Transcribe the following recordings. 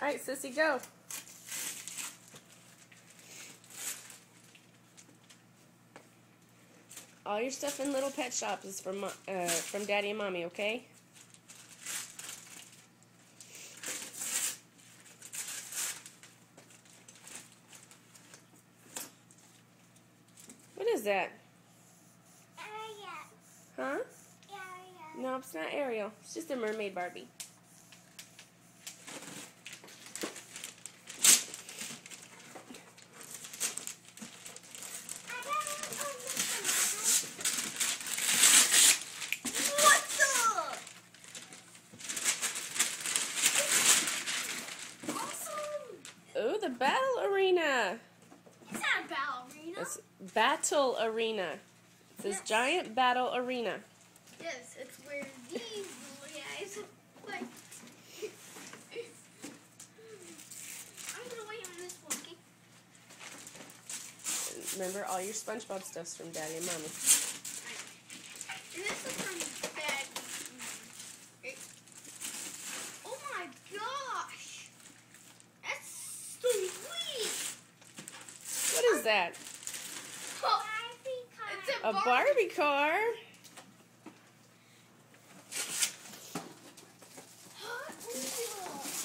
Alright, Sissy, go. All your stuff in Little Pet Shop is from Daddy and Mommy, okay? What is that? Ariel. Huh? Ariel. No, it's not Ariel. It's just a mermaid Barbie. Ooh, the battle arena. It's not a battle arena. It's battle arena. It says Yes. giant battle arena. Yes, it's where these guys like. I'm gonna wait on this one, okay? Remember, all your SpongeBob stuff's from Daddy and Mommy. And this is from Dad. Oh my gosh! That's sweet! What is that? Oh, it's A Barbie car? Hot Wheels!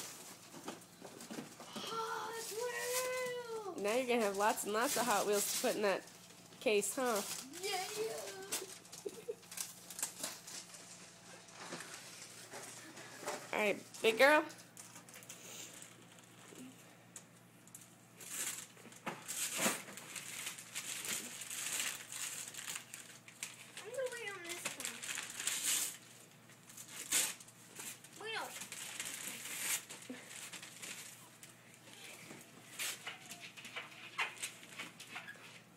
Now you're going to have lots and lots of Hot Wheels to put in that case, huh? Yeah. Alright, big girl. I'm gonna wait on this one. Wait on.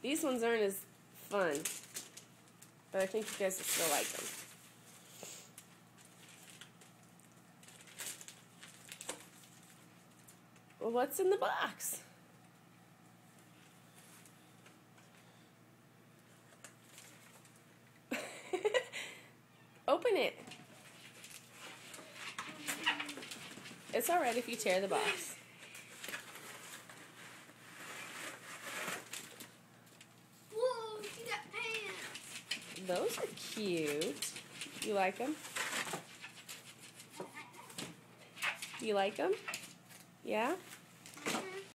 These ones aren't as fun, but I think you guys will still like them. Well, what's in the box? Open it. It's alright if you tear the box. Whoa, she got pants. Those are cute. You like them? You like them? Yeah?